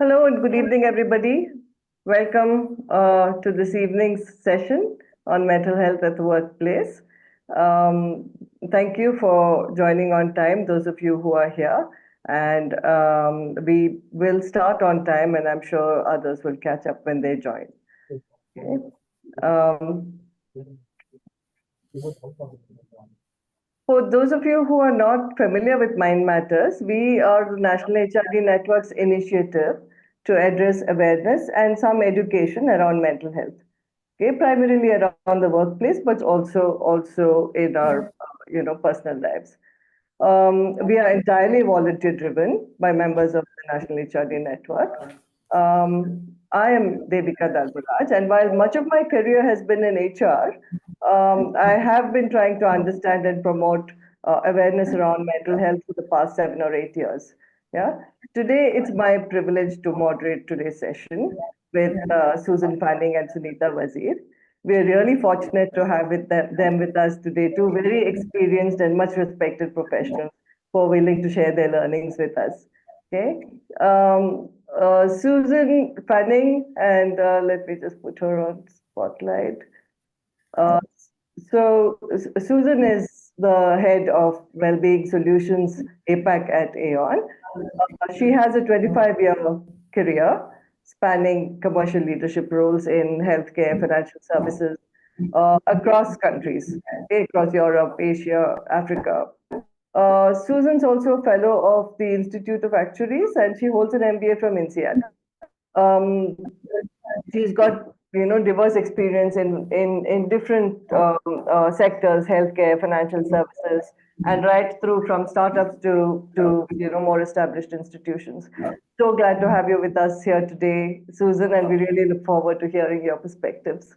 Hello and good evening, everybody. Welcome to this evening's session on mental health at the workplace. Um, Thank you for joining on time, those of you who are here. And we will start on time, and I'm sure others will catch up when they join. Okay. For those of you who are not familiar with Mind Matters, we are the National HRD Network's initiative to address awareness and some education around mental health. Okay, primarily around the workplace, but also in our personal lives. We are entirely volunteer driven by members of the National HRD Network. I am Devika Dalbaraj, and while much of my career has been in HR, I have been trying to understand and promote awareness around mental health for the past 7 or 8 years. Yeah. Today, it's my privilege to moderate today's session with Susan Fanning and Sunita Wazir. We are really fortunate to have them with us today, two very experienced and much respected professionals who are willing to share their learnings with us. Okay. Susan Fanning, and let me just put her on spotlight. Uh, Susan is the head of Wellbeing Solutions APAC at Aon. She has a 25-year career spanning commercial leadership roles in healthcare, financial services across countries, okay, across Europe, Asia, Africa. Susan's also a fellow of the Institute of Actuaries, and she holds an MBA from INSEAD. Um, she's got diverse experience in different sectors, healthcare, financial services, and right through from startups to more established institutions. So glad to have you with us here today, Susan, and we really look forward to hearing your perspectives.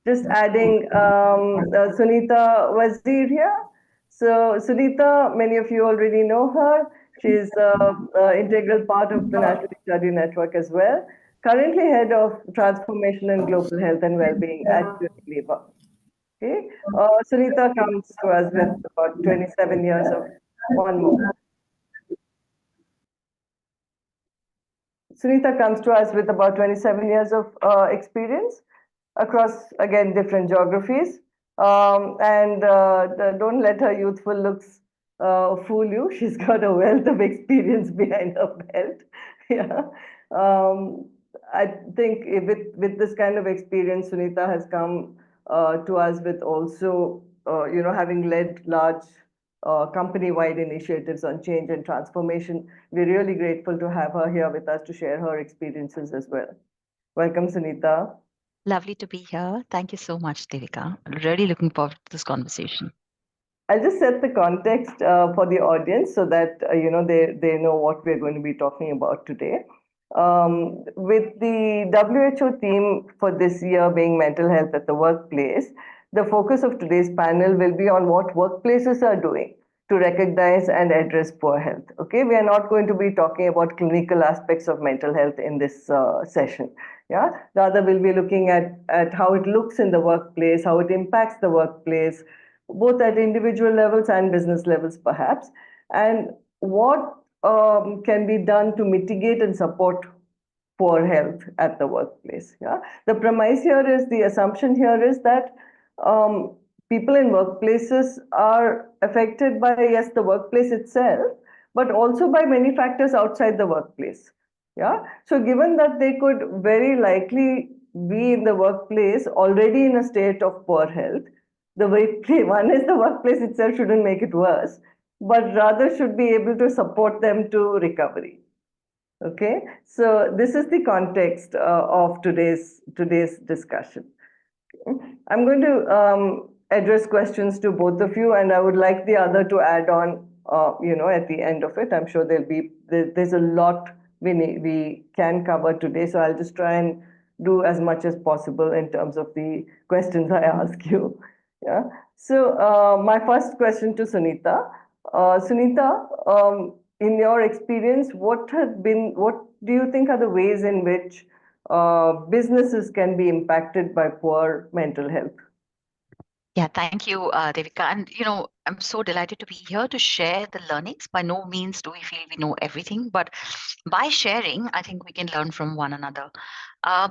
Just adding Sunita Wazir here. So Sunita, many of you already know her. She's an integral part of the National Study Network as well. Currently head of transformation and global health and well-being at Unilever. Okay, Sunita comes to us with about 27 years of one more. Sunita comes to us with about 27 years of experience across, again, different geographies. And don't let her youthful looks fool you. She's got a wealth of experience behind her belt. Yeah. I think with this kind of experience, Sunita has come to us with also, having led large company-wide initiatives on change and transformation. We're really grateful to have her here with us to share her experiences as well. Welcome, Sunita. Lovely to be here. Thank you so much, Devika. Really looking forward to this conversation. I'll just set the context for the audience so that they know what we're going to be talking about today. With the WHO theme for this year being mental health at the workplace, the focus of today's panel will be on what workplaces are doing to recognize and address poor health. Okay, we are not going to be talking about clinical aspects of mental health in this session. Yeah, rather we'll be looking at how it looks in the workplace, how it impacts the workplace, both at individual levels and business levels, perhaps, and what can be done to mitigate and support poor health at the workplace. Yeah, the premise here is the assumption here is that people in workplaces are affected by, yes, the workplace itself, but also by many factors outside the workplace. Yeah, so given that they could very likely be in the workplace already in a state of poor health, the way one is the workplace itself shouldn't make it worse, but rather should be able to support them to recovery. Okay, so this is the context of today's discussion. I'm going to address questions to both of you, and I would like the other to add on. At the end of it, I'm sure there's a lot we can cover today. So I'll just try and do as much as possible in terms of the questions I ask you. Yeah. So my first question to Sunita. Sunita, in your experience, what do you think are the ways in which businesses can be impacted by poor mental health? Yeah, thank you, Devika. And, I'm so delighted to be here to share the learnings. By no means do we feel we know everything, but by sharing, I think we can learn from one another.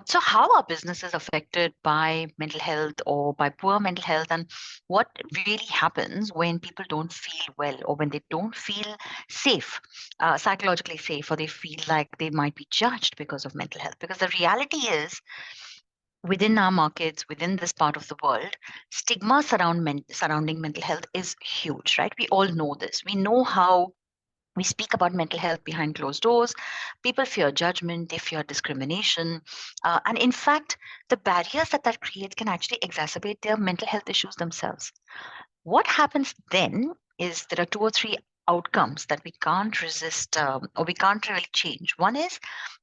So, how are businesses affected by mental health or by poor mental health? And what really happens when people don't feel well or when they don't feel safe, psychologically safe, or they feel like they might be judged because of mental health? Because the reality is, within our markets, within this part of the world, stigma surrounding mental health is huge, right? We all know this. We know how we speak about mental health behind closed doors. People fear judgment, they fear discrimination. And in fact, the barriers that creates can actually exacerbate their mental health issues themselves. What happens then is there are two or three outcomes that we can't resist or we can't really change. One is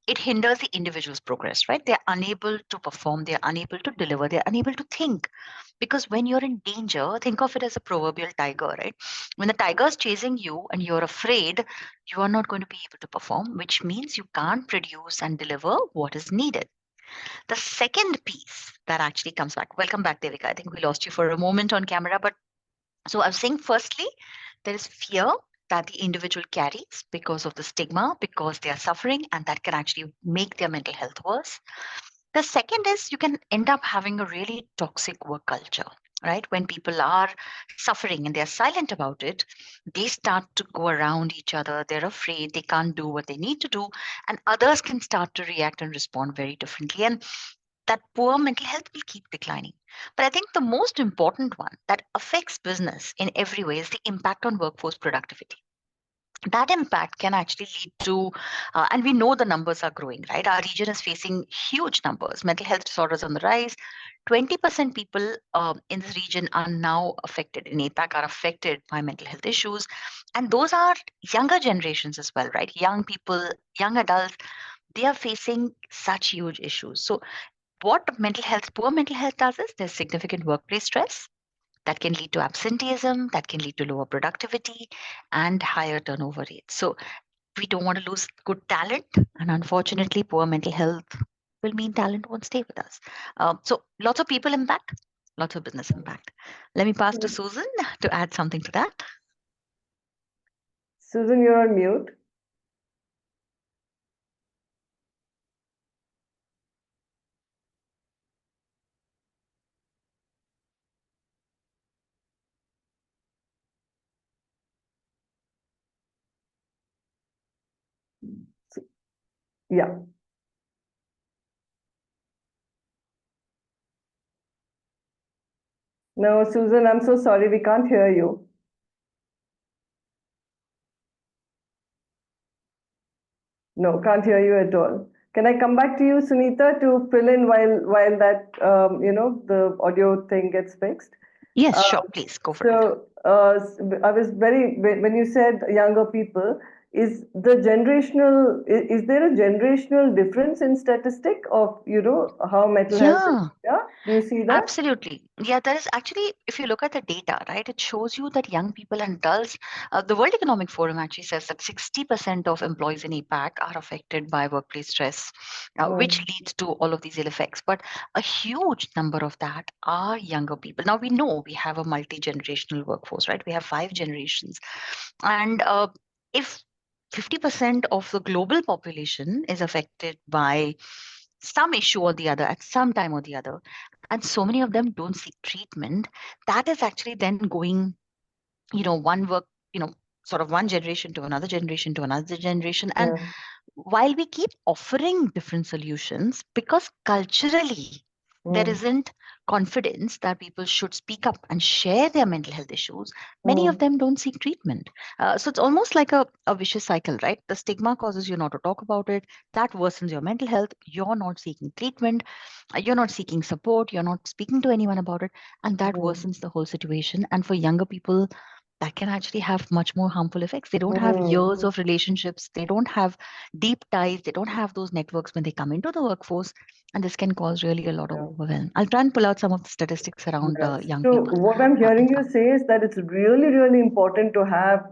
it hinders the individual's progress, right? They're unable to perform, they're unable to deliver, they're unable to think. Because when you're in danger, think of it as a proverbial tiger, right? When the tiger is chasing you and you're afraid, you are not going to be able to perform, which means you can't produce and deliver what is needed. The second piece that actually comes back, welcome back, Devika. I think we lost you for a moment on camera, but so I was saying, firstly, there is fear that the individual carries because of the stigma, because they are suffering, and that can actually make their mental health worse. The second is you can end up having a really toxic work culture, right? When people are suffering and they're silent about it, they start to go around each other. They're afraid they can't do what they need to do, and others can start to react and respond very differently. And that poor mental health will keep declining. But I think the most important one that affects business in every way is the impact on workforce productivity. That impact can actually lead to, and we know the numbers are growing, right? Our region is facing huge numbers. Mental health disorders on the rise. 20% people in this region are now affected, in APAC, are affected by mental health issues. And those are younger generations as well, right? Young people, young adults, they are facing such huge issues. So what poor mental health does is there's significant workplace stress that can lead to absenteeism, that can lead to lower productivity and higher turnover rates. So we don't want to lose good talent. And unfortunately, poor mental health will mean talent won't stay with us. So lots of people impact, lots of business impact. Let me pass to Susan to add something to that. Susan, you're on mute. Yeah. No, Susan, I'm so sorry, we can't hear you. No, can't hear you at all. Can I come back to you, Sunita, to fill in while that the audio thing gets fixed? Yes, sure. Please go for it. So I was when you said younger people, is there a generational difference in statistic of how mental health is? Yeah. Yeah, do you see that? Absolutely. Yeah, there is actually, if you look at the data, right, it shows you that young people and adults, the World Economic Forum actually says that 60% of employees in APAC are affected by workplace stress, which Mm, leads to all of these ill effects. But a huge number of that are younger people. Now, we know we have a multi-generational workforce, right? We have 5 generations. And if 50% of the global population is affected by some issue or the other at some time or the other, and so many of them don't seek treatment, that is actually then going, one work, sort of one generation to another generation to another generation. And yeah. while we keep offering different solutions, because culturally there Mm, isn't confidence that people should speak up and share their mental health issues, many of mm, them don't seek treatment. So it's almost like a vicious cycle, right? The stigma causes you not to talk about it. That worsens your mental health. You're not seeking treatment. You're not seeking support. You're not speaking to anyone about it. And that mm, worsens the whole situation. And for younger people, that can actually have much more harmful effects. They don't have years mm, of relationships. They don't have deep ties. They don't have those networks when they come into the workforce. And this can cause really a lot of yeah. overwhelm. I'll try and pull out some of the statistics around Yes. young So people. what I'm hearing you Impact. say is that it's really, really important to have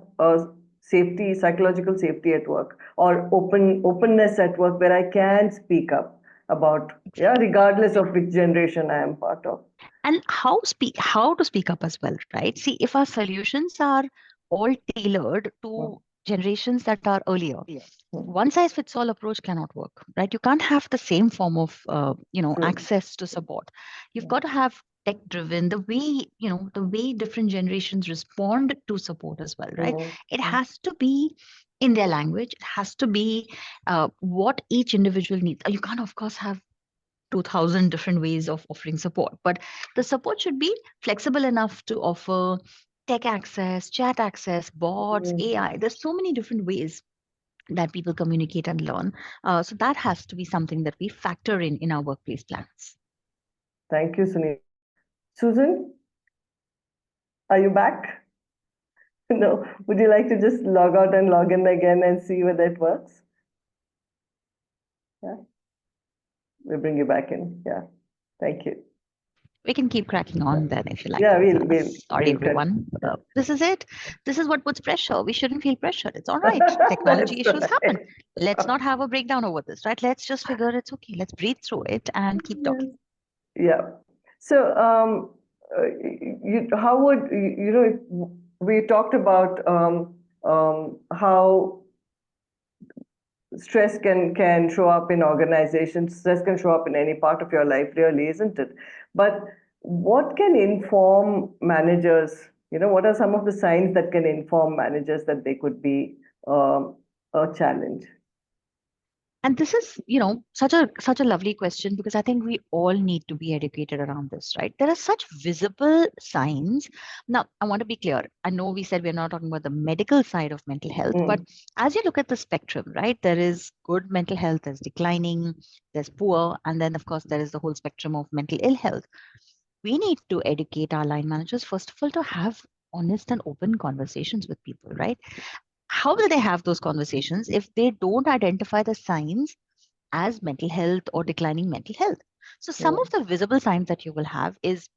safety, psychological safety at work, or openness at work where I can speak up. about, yeah, regardless of which generation I am part of. And how to speak up as well, right? See, if our solutions are all tailored to generations that are earlier, one size fits all approach cannot work, right? You can't have the same form of True. access to support. You've got to have tech driven, the way the way different generations respond to support as well, right? It has to be in their language. It has to be what each individual needs. You can't, of course, have 2000 different ways of offering support, but the support should be flexible enough to offer tech access, chat access, bots, AI. There's so many different ways that people communicate and learn. So that has to be something that we factor in our workplace plans. Thank you, Sunil. Susan, are you back? No. Would you like to just log out and log in again and see whether it works? Yeah. We'll bring you back in. Yeah. Thank you. We can keep cracking on then if you like. Yeah, Sorry, everyone. This is it. This is what puts pressure. We shouldn't feel pressure. It's all right. Technology issues happen. Let's not have a breakdown over this, right? Let's just figure it's okay. Let's breathe through it and keep talking. Yeah. So, how would if we talked about how stress can show up in organizations. Stress can show up in any part of your life, really, isn't it? But what can inform managers? What are some of the signs that can inform managers that they could be a challenge? And this is, such a lovely question, because I think we all need to be educated around this, right? There are such visible signs. Now, I want to be clear. I know we said we're not talking about the medical side of mental health, but as you look at the spectrum, right, there is good mental health, there's declining, there's poor, and then of course there is the whole spectrum of mental ill health. We need to educate our line managers, first of all, to have honest and open conversations with people, right? How will they have those conversations if they don't identify the signs as mental health or declining mental health? So some of the visible signs that you will have is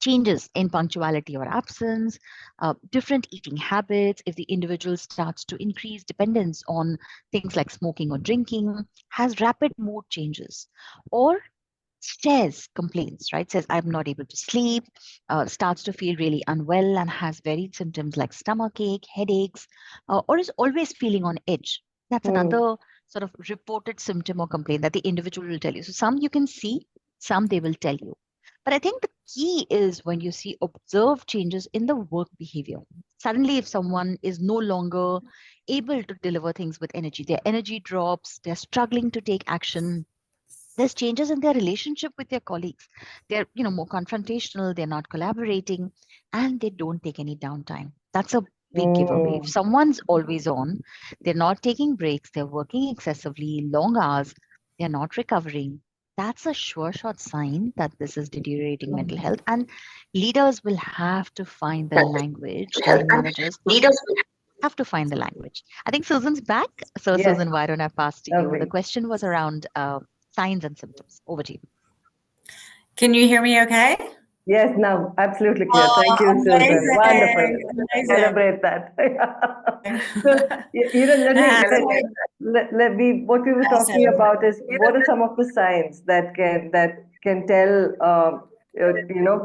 changes in punctuality or absence, different eating habits, if the individual starts to increase dependence on things like smoking or drinking, has rapid mood changes, or says complaints, right? Says, I'm not able to sleep, starts to feel really unwell and has varied symptoms like stomachache, headaches, or is always feeling on edge. That's another sort of reported symptom or complaint that the individual will tell you. So some you can see, some they will tell you. But I think the key is when you see observed changes in the work behavior. Suddenly, if someone is no longer able to deliver things with energy, their energy drops, they're struggling to take action, there's changes in their relationship with their colleagues. They're more confrontational, they're not collaborating, and they don't take any downtime. That's a big giveaway. If someone's always on, they're not taking breaks, they're working excessively long hours, they're not recovering, that's a sure shot sign that this is deteriorating mental health. And leaders will have to find the language, line managers have to find the language. I think Susan's back. So Yes. Susan, why don't I pass to you? Okay. The question was around signs and symptoms. Over to you. Can you hear me okay? Yes, now absolutely clear. Thank you, Susan. Wonderful. Amazing. Celebrate that. So, what we were talking about is what are some of the signs that can tell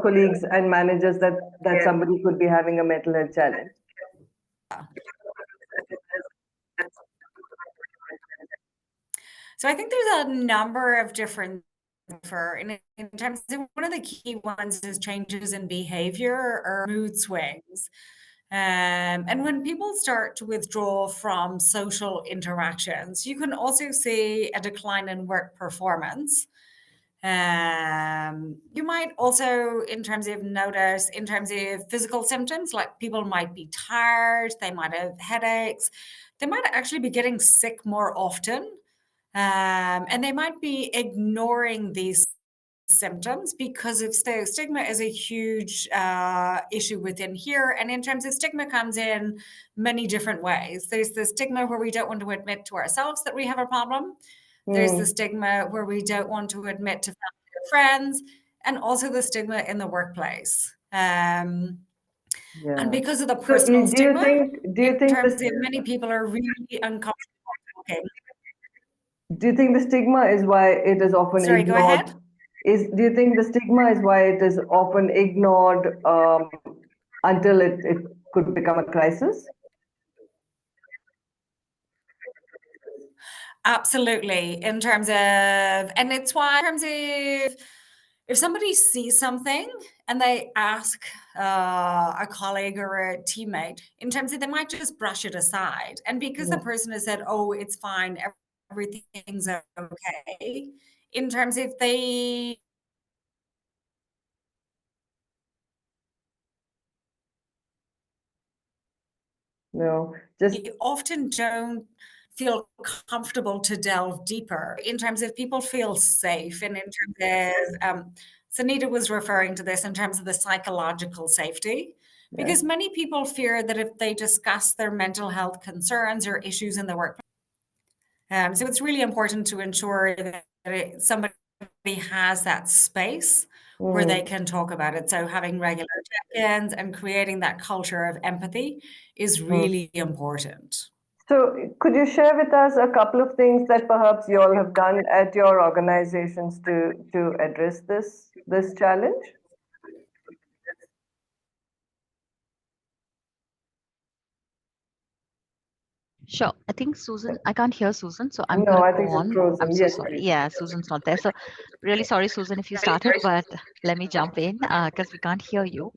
colleagues and managers that somebody could be having a mental health challenge. So I think there's a number of different in terms of one of the key ones is changes in behavior or mood swings. And when people start to withdraw from social interactions, you can also see a decline in work performance. You might also, in terms of physical symptoms, like people might be tired, they might have headaches, they might actually be getting sick more often. And they might be ignoring these symptoms because of stigma is a huge issue within here. And in terms of stigma comes in many different ways. There's the stigma where we don't want to admit to ourselves that we have a problem. There's the stigma where we don't want to admit to family or friends, and also the stigma in the workplace. And because of the personal stigma, in terms of many people are really uncomfortable talking. Do you think the stigma is why it is often Sorry, go ignored? ahead. Do you think the stigma is why it is often ignored until it could become a crisis? Absolutely. In terms of, and it's why, in terms of, if somebody sees something and they ask a colleague or a teammate, in terms of they might just brush it aside. And because the person has said, oh, it's fine, everything's okay, in terms of they No, just often don't feel comfortable to delve deeper in terms of people feel safe and in terms of Sunita was referring to this in terms of the psychological safety because many people fear that if they discuss their mental health concerns or issues in the workplace, so it's really important to ensure that somebody has that space where they can talk about it. So having regular check-ins and creating that culture of empathy is really important. So could you share with us a couple of things that perhaps you all have done at your organizations to address this challenge? Sure. I think Susan, I can't hear Susan, so I'm No, going to I go think she's on. frozen. I'm so Yes, sorry. please. Yeah, Susan's not there. So really sorry, Susan, if you started, but let me jump in because we can't hear you.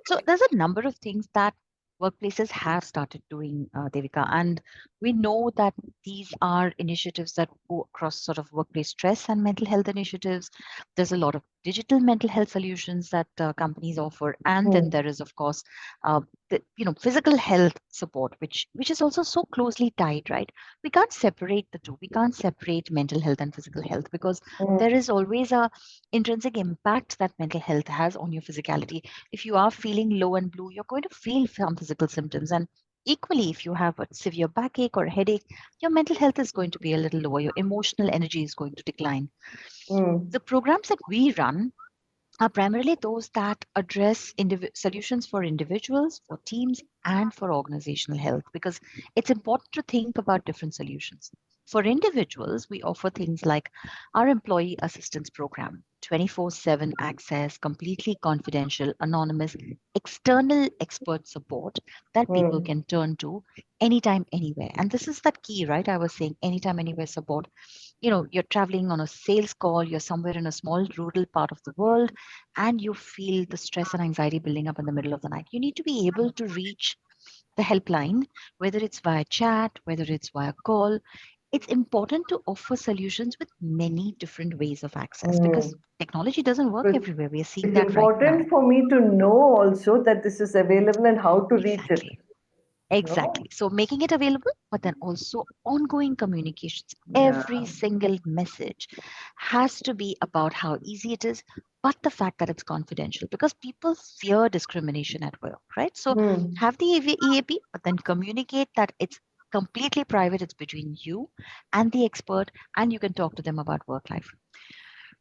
So there's a number of things that workplaces have started doing, Devika, and we know that these are initiatives that go across sort of workplace stress and mental health initiatives. There's a lot of digital mental health solutions that companies offer, and then there is, of course, physical health support, which is also so closely tied, right? We can't separate the two. We can't separate mental health and physical health because there is always a intrinsic impact that mental health has on your physicality. If you are feeling low and blue, you're going to feel some physical symptoms, and equally, if you have a severe backache or headache, your mental health is going to be a little lower. Your emotional energy is going to decline. The programs that we run are primarily those that address solutions for individuals, for teams, and for organizational health, because it's important to think about different solutions. For individuals, we offer things like our employee assistance program, 24/7 access, completely confidential, anonymous, external expert support that people can turn to anytime, anywhere. And this is that key, right? I was saying anytime, anywhere support. You're traveling on a sales call, you're somewhere in a small rural part of the world, and you feel the stress and anxiety building up in the middle of the night. You need to be able to reach the helpline, whether it's via chat, whether it's via call. It's important to offer solutions with many different ways of access because technology doesn't work But everywhere. We are seeing it's that right now. important for me to know also that this is available and how to reach it. Exactly. Exactly. So making it available, but then also ongoing communications. Yeah. Every single message has to be about how easy it is, but the fact that it's confidential because people fear discrimination at work, right? So have the EAP, but then communicate that it's completely private. It's between you and the expert, and you can talk to them about work life.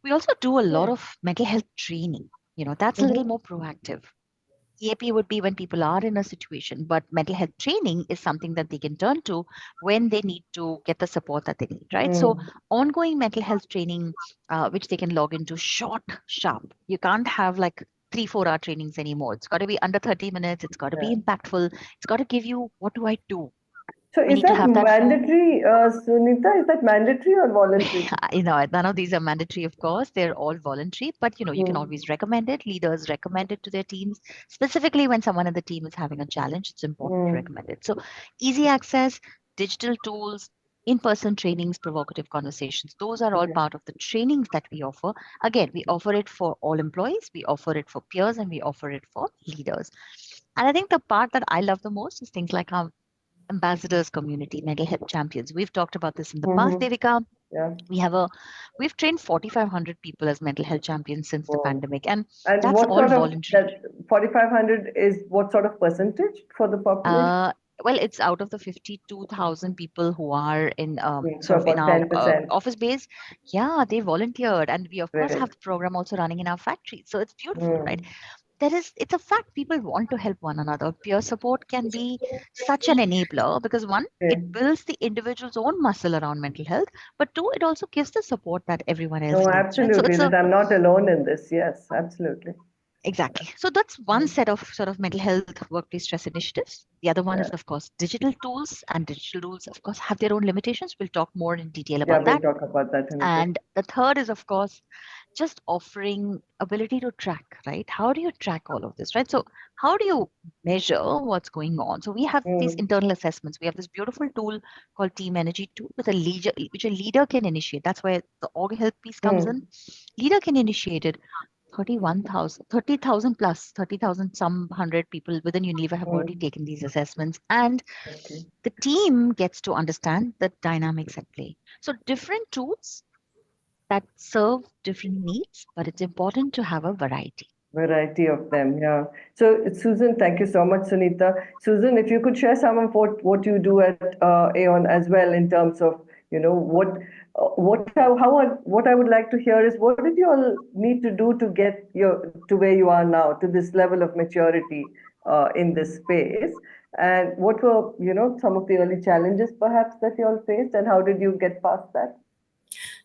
We also do a lot of mental health training. That's a little more proactive. EAP would be when people are in a situation, but mental health training is something that they can turn to when they need to get the support that they need, right? So, ongoing mental health training, which they can log into short, sharp. You can't have like 3-4 hour trainings anymore. It's got to be under 30 minutes. It's got to be impactful. It's got to give you what do I do? So We is need to that have that for mandatory, Sunita? Is that mandatory or voluntary? none of these are mandatory, of course. They're all voluntary, but you can always recommend it. Leaders recommend it to their teams, specifically when someone in the team is having a challenge. It's important to recommend it. So, easy access, digital tools, in-person trainings, provocative conversations. Those are all part of the trainings that we offer. Again, we offer it for all employees, we offer it for peers, and we offer it for leaders. And I think the part that I love the most is things like our ambassadors community, mental health champions. We've talked about this in the past, Devika. Yeah. We've trained 4,500 people as mental health champions since the pandemic, and And that's what all sort of voluntary. that 4,500 is what sort of percentage for the population? Well, it's out of the 52,000 people who are in So sort of in about our 10%. office base. Yeah, they volunteered, and we of course Right. have the program also running in our factory. So it's beautiful, right? it's a fact people want to help one another. Peer support can be such an enabler because one, Yeah. it builds the individual's own muscle around mental health, but two, it also gives the support that everyone else No, needs, right? So absolutely. it's That I'm not alone in this. Yes, absolutely. exactly. So that's one set of sort of mental health workplace stress initiatives. The other one Yeah. is, of course, digital tools, and digital tools, of course, have their own limitations. We'll talk more in detail Yeah, about we'll that. talk about that in a bit. And the third is, of course, just offering ability to track, right? How do you track all of this, right? So how do you measure what's going on? So we have these internal assessments. We have this beautiful tool called Team Energy tool with a leader, which a leader can initiate. That's where the org health piece comes in. Leader can initiate it. 30,000 plus, 30,000 some 100 people within Unilever have already taken these assessments, and Okay. the team gets to understand the dynamics at play. So different tools that serve different needs, but it's important to have a variety. Variety of them, yeah. So, Susan, thank you so much, Sunita. Susan, if you could share some of what you do at Aon as well in terms of, you know, what I would like to hear is what did you all need to do to get to where you are now, to this level of maturity in this space, and what were, you know, some of the early challenges perhaps that you all faced, and how did you get past that?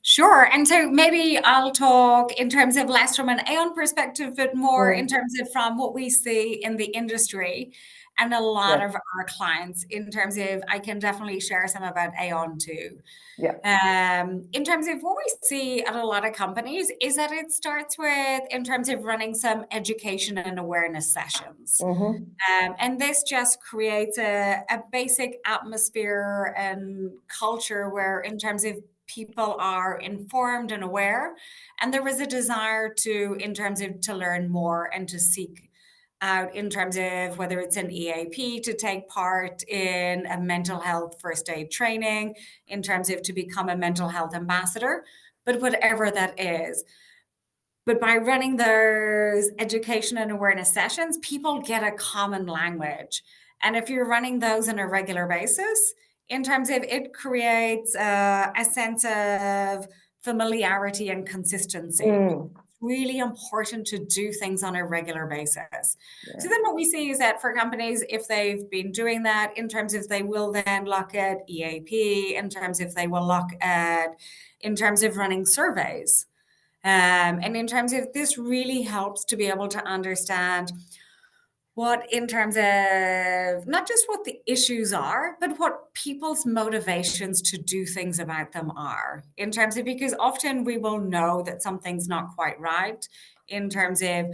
Sure. And so maybe I'll talk in terms of less from an Aon perspective, but more in terms of from what we see in the industry and a lot of our clients in terms of, I can definitely share some about Aon too. Yeah. In terms of what we see at a lot of companies is that it starts with, in terms of running some education and awareness sessions. And this just creates a basic atmosphere and culture where, in terms of people are informed and aware, and there is a desire to, in terms of to learn more and to seek out, in terms of whether it's an EAP, to take part in a mental health first aid training, in terms of to become a mental health ambassador, but whatever that is. But by running those education and awareness sessions, people get a common language. And if you're running those on a regular basis, in terms of it creates a sense of familiarity and consistency. It's really important to do things on a regular basis. So then what we see is that for companies, if they've been doing that, in terms of they will then look at EAP, in terms of they will look at, in terms of running surveys. And in terms of this really helps to be able to understand what, in terms of not just what the issues are, but what people's motivations to do things about them are, in terms of, because often we will know that something's not quite right, in terms of,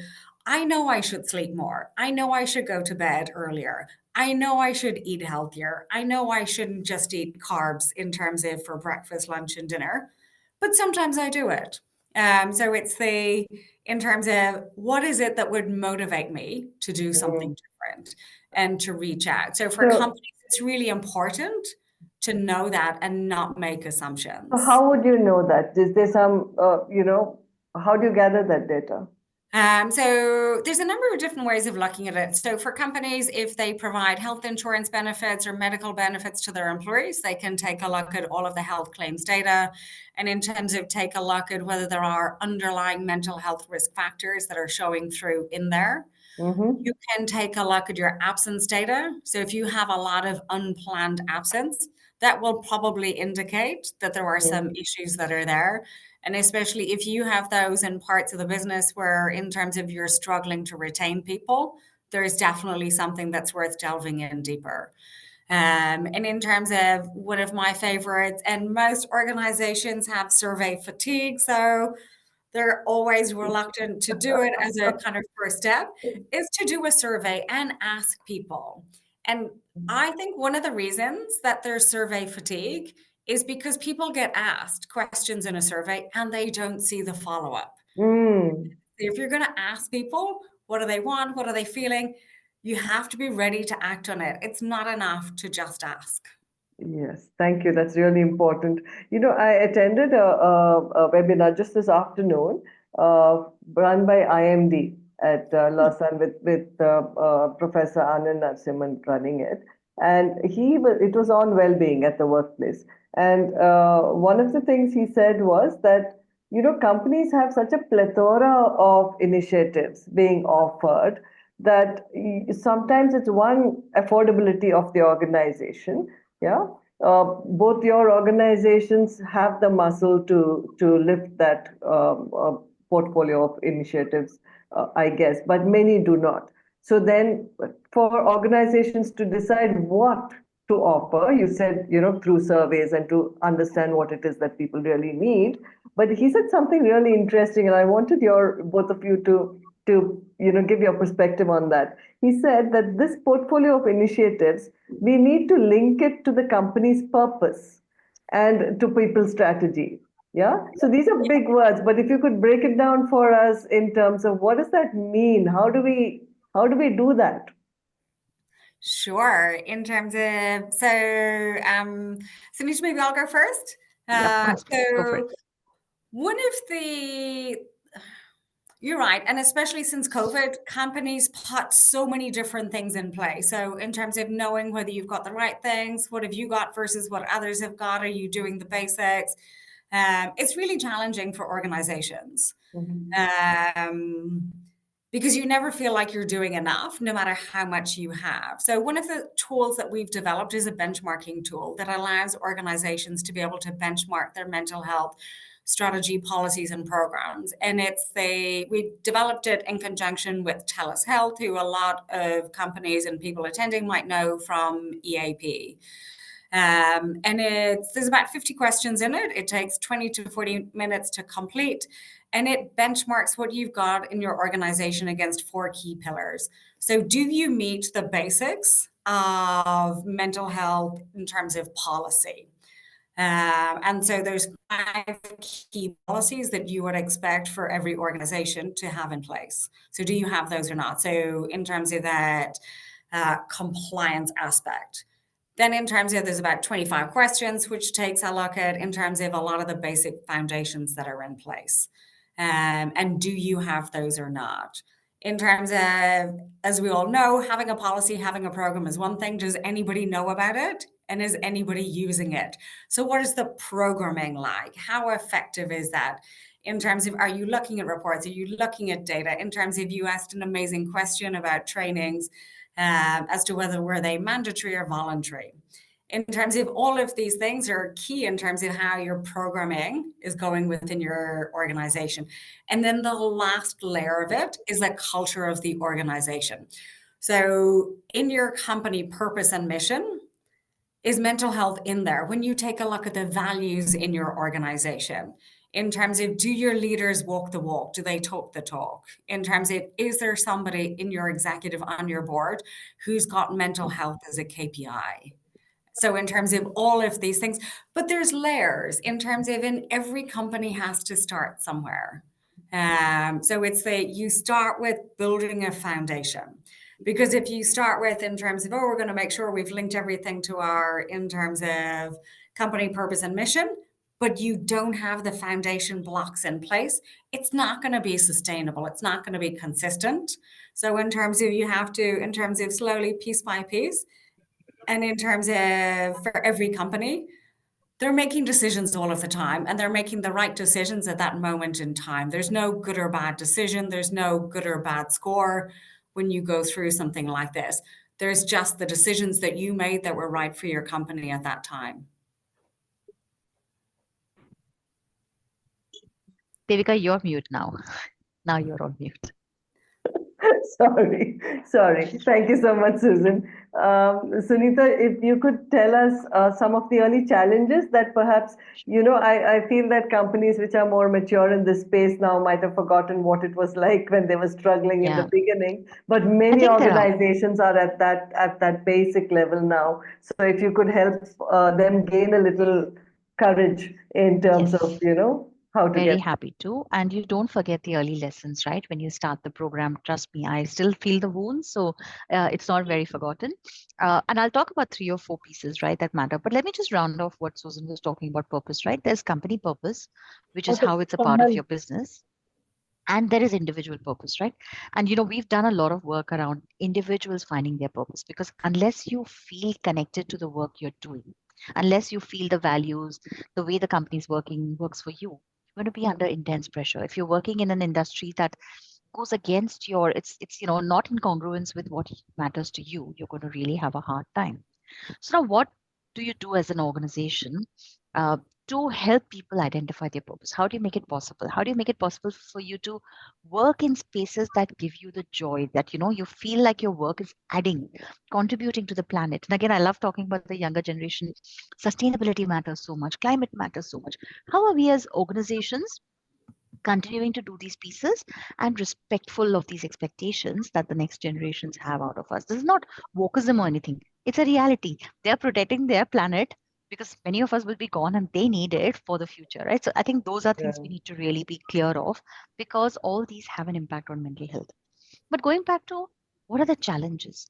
I know I should sleep more. I know I should go to bed earlier. I know I should eat healthier. I know I shouldn't just eat carbs in terms of for breakfast, lunch, and dinner, but sometimes I do it. So it's in terms of what is it that would motivate me to do something different and to reach out. So for companies, it's really important to know that and not make assumptions. So how would you know that? Is there some, how do you gather that data? So there's a number of different ways of looking at it. So for companies, if they provide health insurance benefits or medical benefits to their employees, they can take a look at all of the health claims data. And in terms of take a look at whether there are underlying mental health risk factors that are showing through in there. You can take a look at your absence data. So if you have a lot of unplanned absence, that will probably indicate that there are some issues that are there. And especially if you have those in parts of the business where, in terms of you're struggling to retain people, there's definitely something that's worth delving in deeper. And in terms of one of my favorites, and most organizations have survey fatigue, so they're always reluctant to do it as a kind of first step, is to do a survey and ask people. And I think one of the reasons that there's survey fatigue is because people get asked questions in a survey and they don't see the follow-up. If you're going to ask people, what do they want? What are they feeling? You have to be ready to act on it. It's not enough to just ask. Yes, thank you. That's really important. You know, I attended a webinar just this afternoon, run by IMD at Lausanne with Professor Anand Narasimhan running it, and it was on well-being at the workplace. And one of the things he said was that companies have such a plethora of initiatives being offered that sometimes it's one, affordability of the organization. Yeah. Both your organizations have the muscle to lift that portfolio of initiatives, I guess, but many do not. So then, for organizations to decide what to offer, you said, through surveys and to understand what it is that people really need. But he said something really interesting, and I wanted both of you to give your perspective on that. He said that this portfolio of initiatives, we need to link it to the company's purpose and to people's strategy. Yeah. So these are big words, but if you could break it down for us in terms of what does that mean? How do we do that? Sure. In terms of, Sunita, maybe I'll go first. Yeah, of course. Go for it. One of the, you're right, and especially since COVID, companies put so many different things in place. So in terms of knowing whether you've got the right things, what have you got versus what others have got, are you doing the basics? It's really challenging for organizations. Because you never feel like you're doing enough, no matter how much you have. So one of the tools that we've developed is a benchmarking tool that allows organizations to be able to benchmark their mental health strategy, policies, and programs. And we developed it in conjunction with TELUS Health, who a lot of companies and people attending might know from EAP. And there's about 50 questions in it. It takes 20 to 40 minutes to complete, and it benchmarks what you've got in your organization against 4 key pillars. So do you meet the basics of mental health in terms of policy? And so there's 5 key policies that you would expect for every organization to have in place. So do you have those or not? So in terms of that compliance aspect. Then in terms of, there's about 25 questions, which takes a look at in terms of a lot of the basic foundations that are in place. And do you have those or not? In terms of, as we all know, having a policy, having a program is one thing. Does anybody know about it? And is anybody using it? So what is the programming like? How effective is that? In terms of, are you looking at reports? Are you looking at data? In terms of, you asked an amazing question about trainings as to whether were they mandatory or voluntary. In terms of all of these things are key in terms of how your programming is going within your organization. And then the last layer of it is the culture of the organization. So in your company purpose and mission, is mental health in there? When you take a look at the values in your organization, in terms of, do your leaders walk the walk? Do they talk the talk? In terms of, is there somebody in your executive on your board who's got mental health as a KPI? So in terms of all of these things, but there's layers in terms of, in every company has to start somewhere. So it's you start with building a foundation. Because if you start with in terms of, we're going to make sure we've linked everything to our, in terms of company purpose and mission, but you don't have the foundation blocks in place, it's not going to be sustainable. It's not going to be consistent. So in terms of, you have to, in terms of slowly, piece by piece, and in terms of, for every company, they're making decisions all of the time, and they're making the right decisions at that moment in time. There's no good or bad decision. There's no good or bad score when you go through something like this. There's just the decisions that you made that were right for your company at that time. Devika, you're mute now. Now you're on mute. Sorry. Thank you so much, Susan. Sunita, if you could tell us some of the early challenges that perhaps, I feel that companies which are more mature in this space now might have forgotten what it was like when they were struggling in the beginning. But many organizations are at that basic level now. So if you could help them gain a little courage in terms of, how to Very happy to. And you don't forget the early lessons, right? When you start the program, trust me, I still feel the wounds. So it's not very forgotten. And I'll talk about 3 or 4 pieces, right, that matter. But let me just round off what Susan was talking about purpose, right? There's company purpose, which is how it's a part of your business. And there is individual purpose, right? And, we've done a lot of work around individuals finding their purpose, because unless you feel connected to the work you're doing, unless you feel the values, the way the company's working works for you, You're going to be under intense pressure. If you're working in an industry that goes against your, it's not in congruence with what matters to you, you're going to really have a hard time. So now, what do you do as an organization uh, to help people identify their purpose? How do you make it possible? How do you make it possible for you to work in spaces that give you the joy that you feel like your work is adding, contributing to the planet? And again, I love talking about the younger generation. Sustainability matters so much. Climate matters so much. How are we as organizations continuing to do these pieces and respectful of these expectations that the next generations have out of us? This is not wokeism or anything. It's a reality. They're protecting their planet because many of us will be gone and they need it for the future, right? So I think those are things we need to really be clear of because all these have an impact on mental health. But going back to what are the challenges?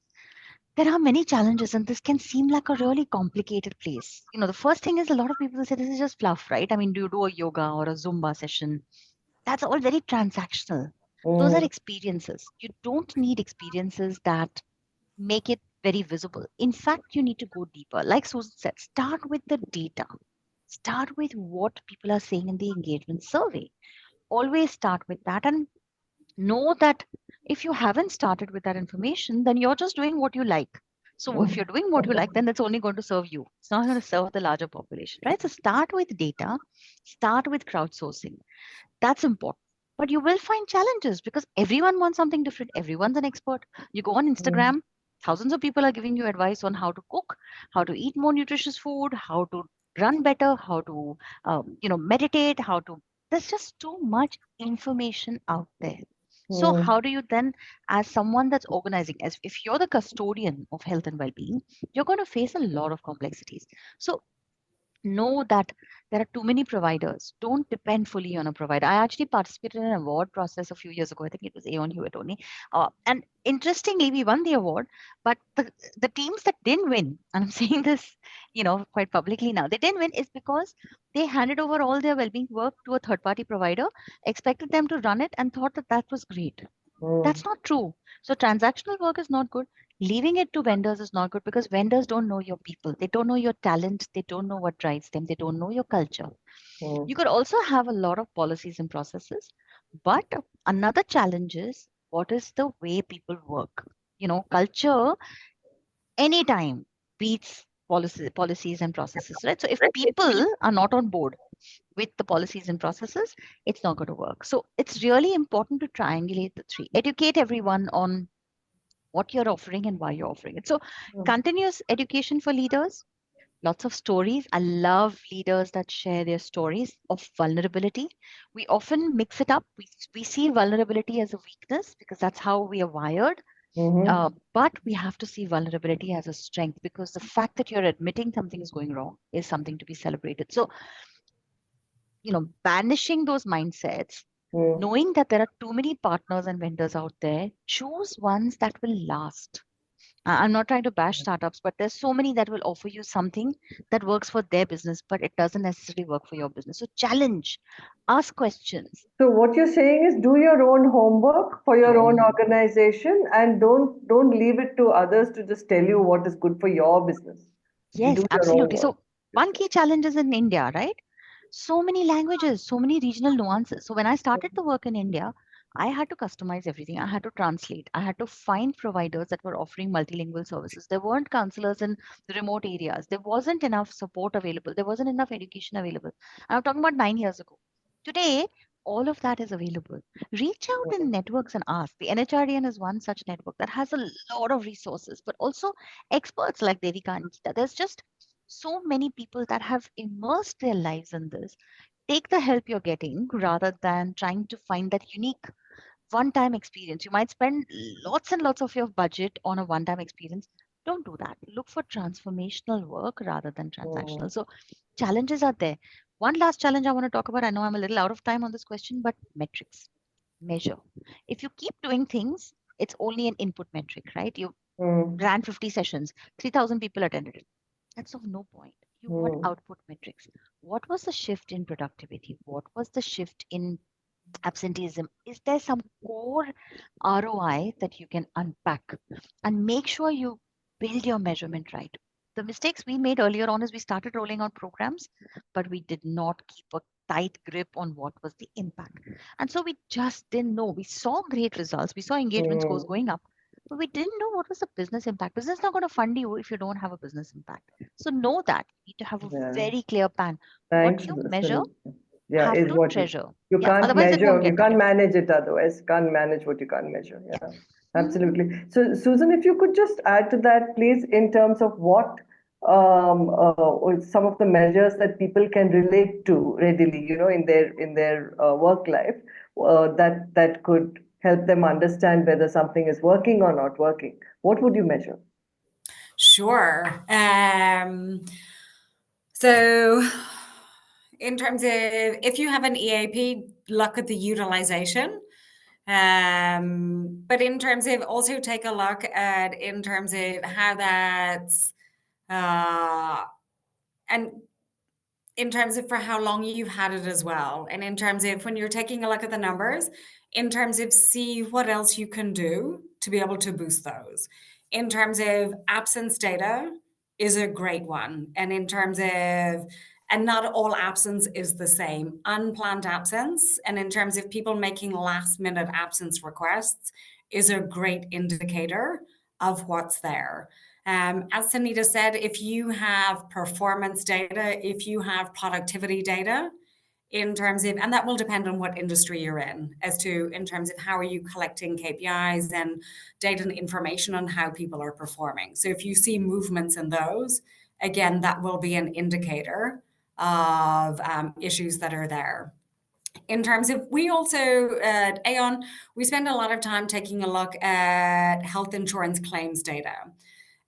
There are many challenges, and this can seem like a really complicated place. The first thing is a lot of people say this is just fluff, right? I mean, do you do a yoga or a Zumba session? That's all very transactional. Those are experiences. You don't need experiences that make it very visible. In fact, you need to go deeper. Like Susan said, start with the data. Start with what people are saying in the engagement survey. Always start with that and know that if you haven't started with that information, then you're just doing what you like. So if you're doing what you like, then that's only going to serve you. It's not going to serve the larger population, right? So start with data, start with crowdsourcing. That's important. But you will find challenges because everyone wants something different. Everyone's an expert. You go on Instagram, thousands of people are giving you advice on how to cook, how to eat more nutritious food, how to run better, how to meditate, how to. There's just too much information out there. So how do you then, as someone that's organizing, as if you're the custodian of health and well-being, you're going to face a lot of complexities. So know that there are too many providers. Don't depend fully on a provider. I actually participated in an award process a few years ago. I think it was Aon Hewitt only. And interestingly, we won the award, but the teams that didn't win, and I'm saying this, quite publicly now, they didn't win is because they handed over all their well-being work to a third-party provider, expected them to run it, and thought that that was great. That's not true. So transactional work is not good. Leaving it to vendors is not good because vendors don't know your people. They don't know your talent. They don't know what drives them. They don't know your culture. You could also have a lot of policies and processes, but another challenge is what is the way people work? Culture anytime beats policies and processes, right? So if people are not on board with the policies and processes, it's not going to work. So it's really important to triangulate the three. Educate everyone on what you're offering and why you're offering it. So continuous education for leaders, lots of stories. I love leaders that share their stories of vulnerability. We often mix it up. We see vulnerability as a weakness because that's how we are wired. But we have to see vulnerability as a strength because the fact that you're admitting something is going wrong is something to be celebrated. So banishing those mindsets, knowing that there are too many partners and vendors out there, choose ones that will last. I'm not trying to bash startups, but there's so many that will offer you something that works for their business, but it doesn't necessarily work for your business. So challenge, ask questions. So what you're saying is do your own homework for your own organization and don't leave it to others to just tell you what is good for your business. You Yes, do your own absolutely. work. So one key challenge is in India, right? So many languages, so many regional nuances. So when I started to work in India, I had to customize everything. I had to translate. I had to find providers that were offering multilingual services. There weren't counselors in the remote areas. There wasn't enough support available. There wasn't enough education available. I'm talking about 9 years ago. Today, all of that is available. Reach out in networks and ask. The NHRDN is one such network that has a lot of resources, but also experts like Devika and Geeta. There's just so many people that have immersed their lives in this. Take the help you're getting rather than trying to find that unique one-time experience. You might spend lots and lots of your budget on a one-time experience. Don't do that. Look for transformational work rather than transactional. So challenges are there. One last challenge I want to talk about. I know I'm a little out of time on this question, but metrics, measure. If you keep doing things, it's only an input metric, right? You ran 50 sessions, 3,000 people attended it. That's of no point. You want output metrics. What was the shift in productivity? What was the shift in absenteeism? Is there some core ROI that you can unpack and make sure you build your measurement right? The mistakes we made earlier on is we started rolling out programs, but we did not keep a tight grip on what was the impact. And so we just didn't know. We saw great results. We saw engagement scores going up, but we didn't know what was the business impact. Business is not going to fund you if you don't have a business impact. So know that you need to have a very clear plan. What Thanks, you measure, yeah, have is to what treasure. you Yeah, can't otherwise it measure. won't You get can't done. manage it otherwise. Can't manage what you can't measure. Yeah, Mhm. absolutely. So, Susan, if you could just add to that, please, in terms of what or some of the measures that people can relate to readily, in their work life, that could help them understand whether something is working or not working. What would you measure? Sure. So in terms of, if you have an EAP, look at the utilization. But in terms of, also take a look at, in terms of how that's, and in terms of for how long you've had it as well. And in terms of when you're taking a look at the numbers, in terms of see what else you can do to be able to boost those. In terms of absence data is a great one. And in terms of, and not all absence is the same. Unplanned absence, and in terms of people making last minute absence requests, is a great indicator of what's there. As Sunita said, if you have performance data, if you have productivity data, in terms of, and that will depend on what industry you're in, as to in terms of how are you collecting KPIs and data and information on how people are performing. So if you see movements in those, again, that will be an indicator of issues that are there. In terms of, we also at Aon, we spend a lot of time taking a look at health insurance claims data.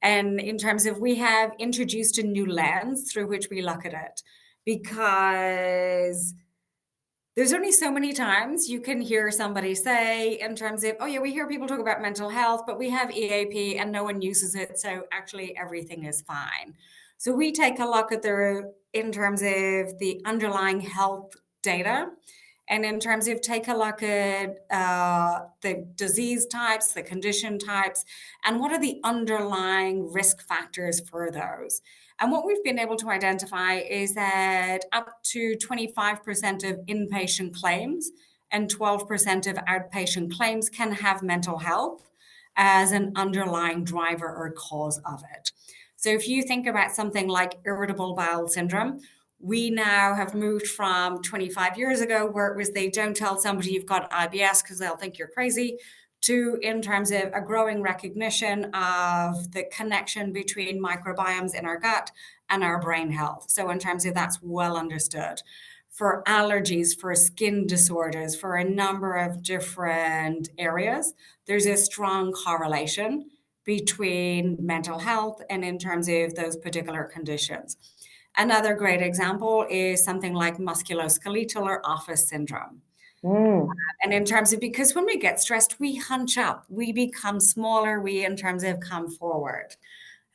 And in terms of, we have introduced a new lens through which we look at it, because there's only so many times you can hear somebody say, in terms of, oh yeah, we hear people talk about mental health, but we have EAP and no one uses it, so actually everything is fine. So we take a look at in terms of the underlying health data, and in terms of take a look at the disease types, the condition types, and what are the underlying risk factors for those. And what we've been able to identify is that up to 25% of inpatient claims and 12% of outpatient claims can have mental health as an underlying driver or cause of it. So if you think about something like irritable bowel syndrome, we now have moved from 25 years ago, where it was they don't tell somebody you've got IBS because they'll think you're crazy, to in terms of a growing recognition of the connection between microbiomes in our gut and our brain health. So in terms of, that's well understood. For allergies, for skin disorders, for a number of different areas, there's a strong correlation between mental health and in terms of those particular conditions. Another great example is something like musculoskeletal or office syndrome. And in terms of, because when we get stressed, we hunch up, we become smaller, we in terms of come forward.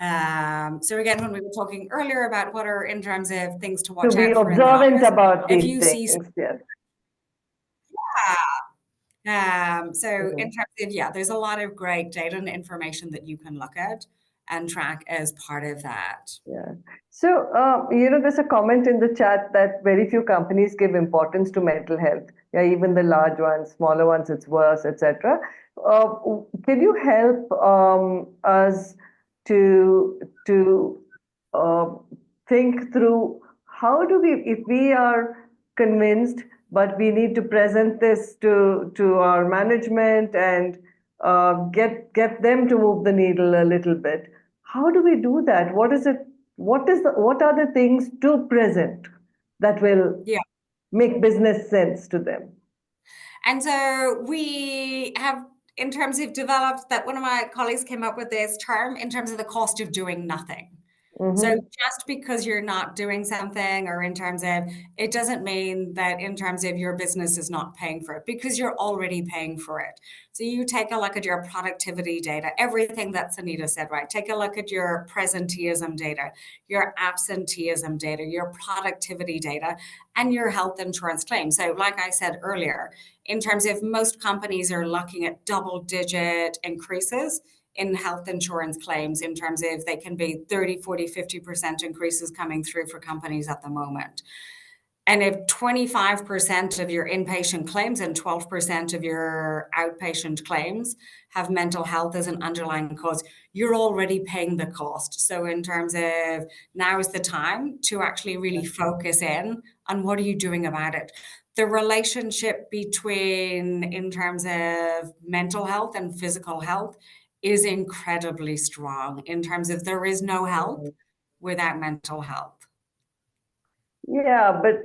So again, when we were talking earlier about what are in terms of things to watch So be out for in the observant office, about if these you see, things, yes. so in terms of, yeah, there's a lot of great data and information that you can look at and track as part of that. Yeah. So, there's a comment in the chat that very few companies give importance to mental health. Yeah, even the large ones, smaller ones, it's worse, etc. Can you help us to think through how do we, if we are convinced, but we need to present this to our management and get them to move the needle a little bit. How do we do that? What is it? What are the things to present that will make business sense to them? And so we have, in terms of, developed that, one of my colleagues came up with this term in terms of the cost of doing nothing. So just because you're not doing something, or in terms of, it doesn't mean that in terms of your business is not paying for it, because you're already paying for it. So you take a look at your productivity data, everything that Sunita said, right? Take a look at your presenteeism data, your absenteeism data, your productivity data, and your health insurance claims. So like I said earlier, in terms of, most companies are looking at double-digit increases in health insurance claims, in terms of they can be 30, 40, 50% increases coming through for companies at the moment. And if 25% of your inpatient claims and 12% of your outpatient claims have mental health as an underlying cause, you're already paying the cost. So in terms of now is the time to actually really focus in on what are you doing about it. The relationship between, in terms of mental health and physical health, is incredibly strong in terms of there is no health without mental health. Yeah, but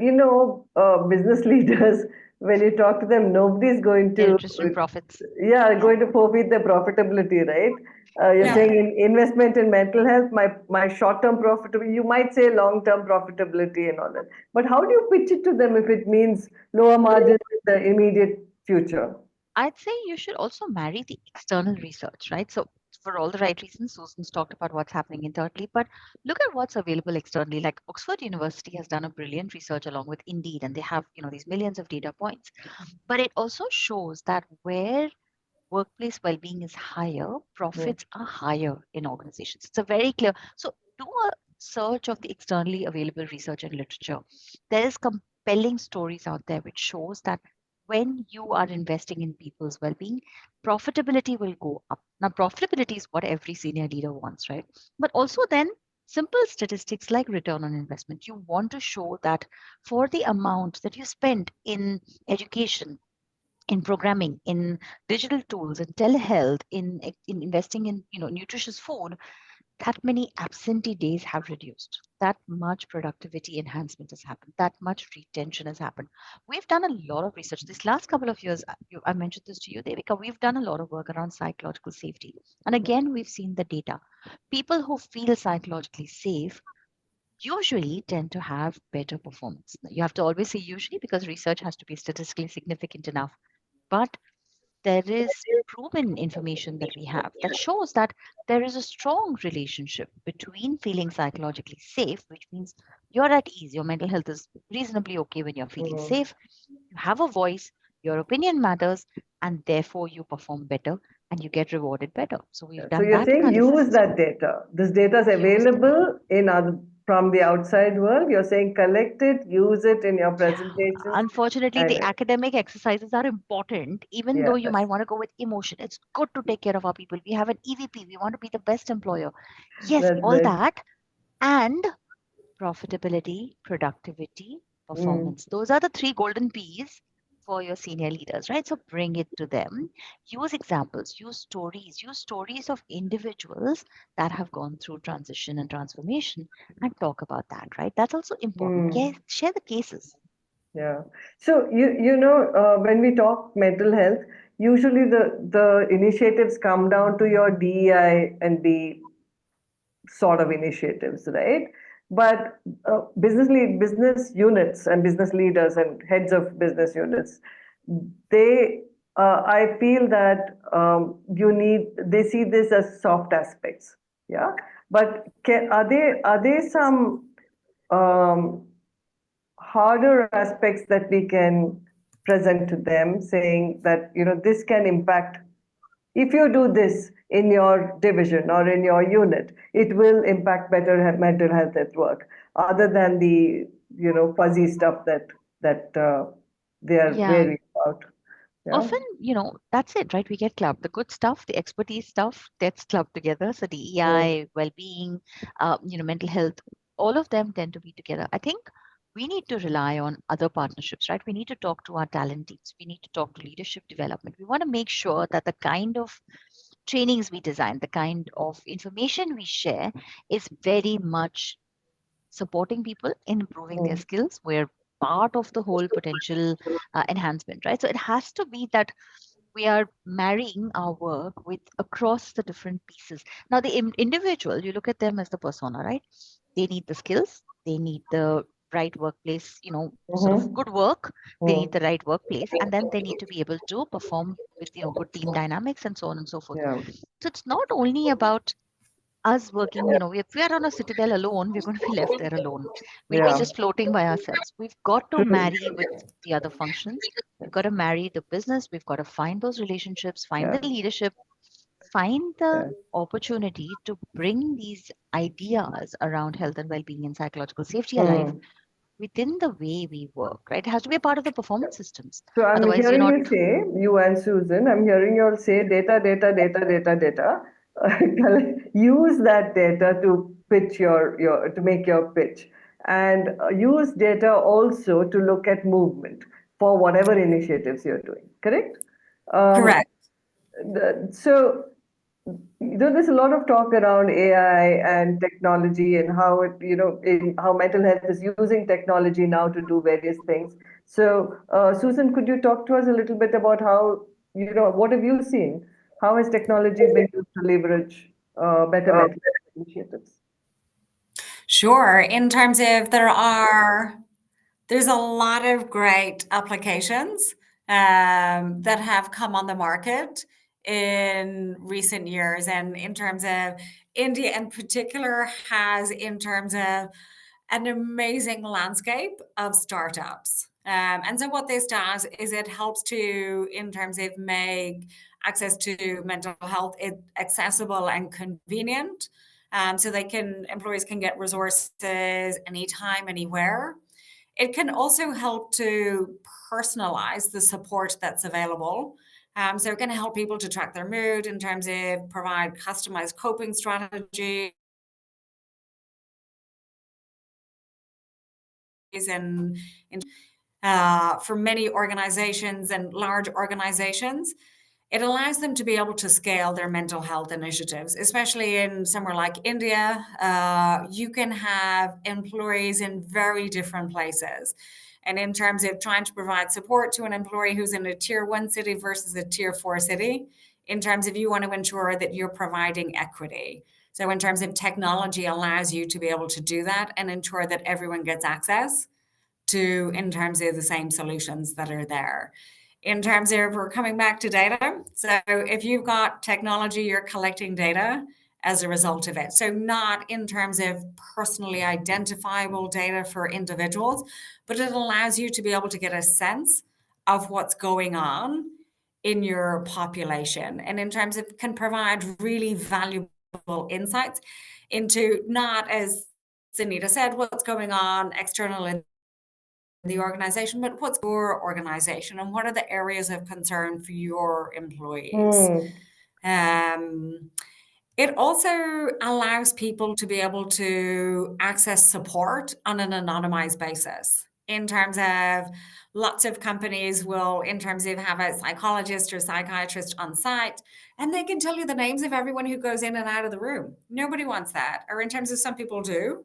business leaders, when you talk to them, nobody's going They're to, interested in profits. going to forfeit their profitability, right? You're Yeah. saying investment in mental health, my short-term profitability, you might say long-term profitability and all that. But how do you pitch it to them if it means lower margins in the immediate future? I'd say you should also marry the external research, right? So for all the right reasons, Susan's talked about what's happening internally, but look at what's available externally. Like Oxford University has done a brilliant research along with Indeed, and they have, these millions of data points. But it also shows that where workplace well-being is higher, profits are higher in organizations. It's a very clear. So do a search of the externally available research and literature. There is compelling stories out there which shows that when you are investing in people's well-being, profitability will go up. Now, profitability is what every senior leader wants, right? But also then simple statistics like return on investment. You want to show that for the amount that you spend in education, in programming, in digital tools, in telehealth, in investing in nutritious food, that many absentee days have reduced. That much productivity enhancement has happened. That much retention has happened. We've done a lot of research. This last couple of years, I mentioned this to you, Devika, we've done a lot of work around psychological safety. And again, we've seen the data. People who feel psychologically safe usually tend to have better performance. You have to always say usually because research has to be statistically significant enough. But there is proven information that we have that shows that there is a strong relationship between feeling psychologically safe, which means you're at ease, your mental health is reasonably okay when you're feeling safe, you have a voice, your opinion matters, and therefore you perform better and you get rewarded better. So we've So done you're that saying use analysis. that data. This data is available from the outside world. You're saying collect it, use it in your presentations. Unfortunately, And the academic exercises are important, even yeah, though you might want to go with emotion. It's good to take care of our people. We have an EVP. We want to be the best employer. Yes, that's all right. that. And profitability, productivity, Mm. performance. Those are the three golden P's for your senior leaders, right? So bring it to them. Use examples, use stories of individuals that have gone through transition and transformation and talk about that, right? That's also important. Mm. Yes, share the cases. Yeah. So when we talk mental health, usually the initiatives come down to your DEI and the sort of initiatives, right? But business units and business leaders and heads of business units, they I feel that they see this as soft aspects, yeah. But are there some um, harder aspects that we can present to them, saying that this can impact if you do this in your division or in your unit, it will impact better mental health at work, other than the fuzzy stuff that they are Yeah. wary about. Yeah. Often, that's it, right? We get clubbed. The good stuff, the expertise stuff gets clubbed together. So Mm, DEI, well-being, mental health, all of them tend to be together. I think we need to rely on other partnerships, right? We need to talk to our talent teams. We need to talk to leadership development. We want to make sure that the kind of trainings we design, the kind of information we share is very much supporting people in improving their mm, skills. We're part of the whole potential enhancement, right? So it has to be that we are marrying our work with across the different pieces. Now, the individual, you look at them as the persona, right? They need the skills, they need the right workplace, sort of mhm, good work, they need mm. the right workplace, and then they need to be able to perform with, good team dynamics and so on and so forth. Yeah. So it's not only about us working, if we are on a citadel alone, we're going to be left there alone. We'll be Yeah. just floating by ourselves. We've got to True. marry with the other functions. We've got to marry the business. We've got to find those relationships, find Yeah. the leadership, find the Yeah. opportunity to bring these ideas around health and well-being and psychological safety alive Mm. within the way we work, right? It has to be a part of the performance systems. So I'm Otherwise, you're hearing not. you say, you and Susan, I'm hearing you all say data, data, data, data, data. Use that data to pitch your to make your pitch, and use data also to look at movement for whatever initiatives you're doing. Correct? Um, Correct. so there's a lot of talk around AI and technology and how it, how mental health is using technology now to do various things. So, Susan, could you talk to us a little bit about how, what have you seen? How has technology been used to leverage better mental health initiatives? Sure. In terms of there's a lot of great applications that have come on the market in recent years. And in terms of India in particular has in terms of an amazing landscape of startups. And so what this does is it helps to, in terms of make access to mental health accessible and convenient. So employees can get resources anytime, anywhere. It can also help to personalize the support that's available. So it can help people to track their mood in terms of provide customized coping strategies and for many organizations and large organizations, it allows them to be able to scale their mental health initiatives, especially in somewhere like India. You can have employees in very different places. And in terms of trying to provide support to an employee who's in a tier 1 city versus a tier 4 city, in terms of you want to ensure that you're providing equity. So in terms of technology allows you to be able to do that and ensure that everyone gets access to in terms of the same solutions that are there. In terms of we're coming back to data. So if you've got technology, you're collecting data as a result of it. So not in terms of personally identifiable data for individuals, but it allows you to be able to get a sense of what's going on in your population. And in terms of can provide really valuable insights into not, as Sunita said, what's going on external in the organization, but what's your organization and what are the areas of concern for your employees? It also allows people to be able to access support on an anonymized basis. In terms of lots of companies will, in terms of have a psychologist or psychiatrist on site, and they can tell you the names of everyone who goes in and out of the room. Nobody wants that. Or in terms of some people do.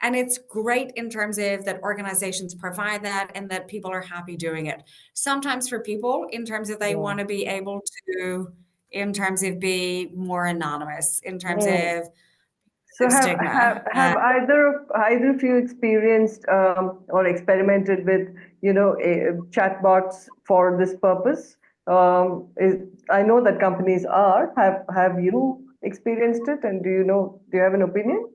And it's great in terms of that organizations provide that and that people are happy doing it. Sometimes for people, in terms of they want to be able to, in terms of be more anonymous, in terms of So stigma. have either of you experienced or experimented with chatbots for this purpose? I know that companies are. Have you experienced it, and do you have an opinion?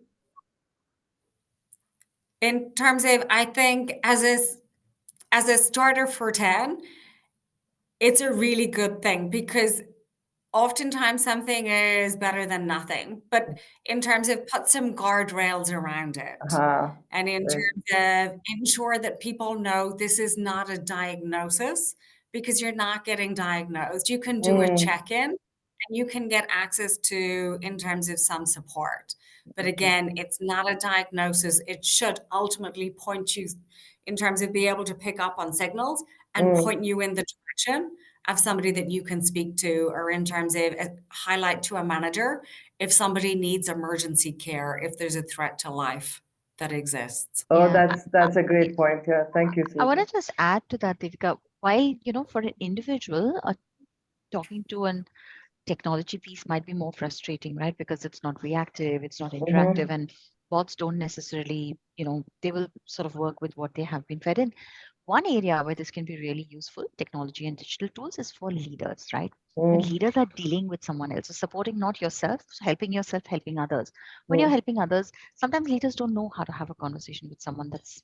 In terms of, I think as a starter for 10, it's a really good thing because oftentimes something is better than nothing, but in terms of put some guardrails around it. And in terms of ensure that people know this is not a diagnosis because you're not getting diagnosed. You can do a check-in and you can get access to in terms of some support. But again, it's not a diagnosis. It should ultimately point you in terms of be able to pick up on signals and point you in the direction of somebody that you can speak to, or in terms of highlight to a manager if somebody needs emergency care, if there's a threat to life that exists. Oh, Yeah. that's a great point. Yeah, thank you, I want Susan. to just add to that, Devika. While, for an individual, talking to an technology piece might be more frustrating, right? Because it's not reactive, it's not interactive, and bots don't necessarily, they will sort of work with what they have been fed in. One area where this can be really useful, technology and digital tools, is for leaders, right? When leaders are dealing with someone else, so supporting not yourself, helping yourself, helping others. When you're helping others, sometimes leaders don't know how to have a conversation with someone that's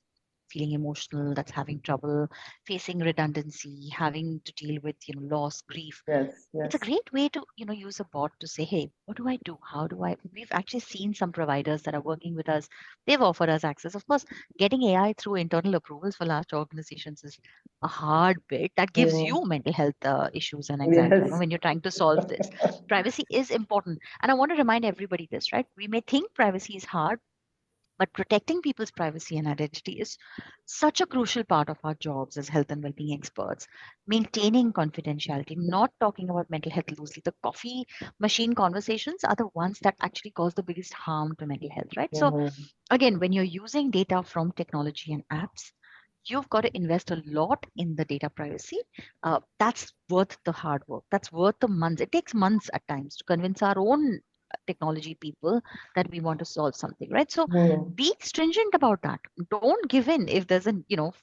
feeling emotional, that's having trouble, facing redundancy, having to deal with loss, grief. Yes, It's a yes. great way to use a bot to say, hey, what do I do? How do I? We've actually seen some providers that are working with us. They've offered us access. Of course, getting AI through internal approvals for large organizations is a hard bit. That gives Mm, you mental health issues and anxiety. yes. When you're trying to solve this, privacy is important. And I want to remind everybody this, right? We may think privacy is hard, but protecting people's privacy and identity is such a crucial part of our jobs as health and well-being experts. Maintaining confidentiality, not talking about mental health loosely. The coffee machine conversations are the ones that actually cause the biggest harm to mental health, right? So Mhm. again, when you're using data from technology and apps, you've got to invest a lot in the data privacy. That's worth the hard work. That's worth the months. It takes months at times to convince our own technology people that we want to solve something, right? So Mhm. be stringent about that. Don't give in if there's a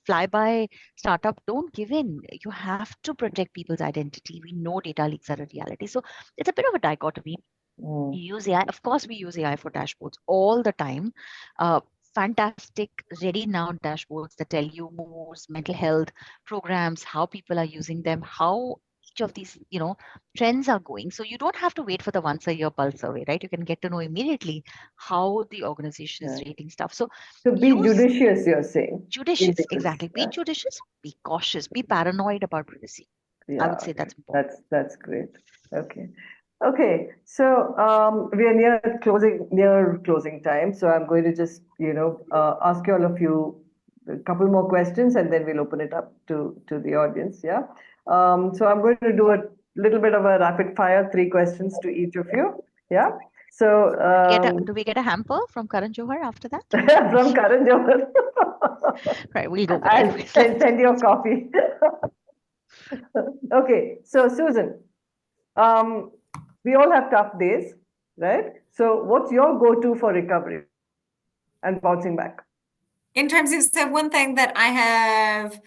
flyby startup. Don't give in. You have to protect people's identity. We know data leaks are a reality. So it's a bit of a dichotomy. Mm. You use AI. Of course, we use AI for dashboards all the time. Uh, Fantastic, ready now dashboards that tell you moods, mental health programs, how people are using them, how each of these, trends are going. So you don't have to wait for the once a year pulse survey, right? You can get to know immediately how the organization is Yeah. rating stuff. So So be use judicious, you're saying. Be judicious, judicious. exactly. Be Yeah. judicious, be cautious, be paranoid about privacy. I Yeah. would say that's important. That's great. Okay. Okay. So we are near closing time. So I'm going to just ask you all a couple more questions, and then we'll open it up to the audience. Yeah. So I'm going to do a little bit of a rapid fire, 3 questions to each of you. Yeah. So Do we get a hamper from Karan Johar after that? from Karan Johar, Right, we'll go with it. I'll send you a copy. Okay. So Susan, um, we all have tough days, right? So what's your go-to for recovery and bouncing back? In terms of, so one thing that I have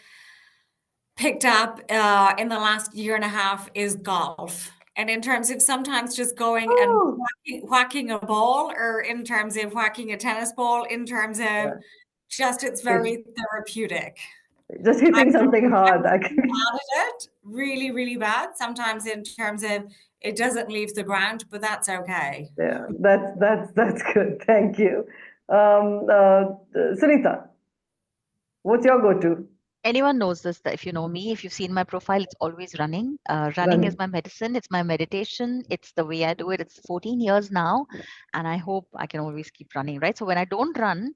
picked up in the last year and a half is golf. And in terms of sometimes just going and Oh, whacking a ball, or in terms of whacking a tennis ball, in terms of yeah. just it's It's very therapeutic. just hitting something hard. I'm bad at it, really, really bad. Sometimes in terms of it doesn't leave the ground, but that's okay. Yeah, that's good. Thank you. Sunita, what's your go-to? Anyone knows this, that if you know me, if you've seen my profile, it's always running. Running is Running. my medicine, it's my meditation, it's the way I do it. It's 14 years now, and I hope I can always keep running, right? So when I don't run,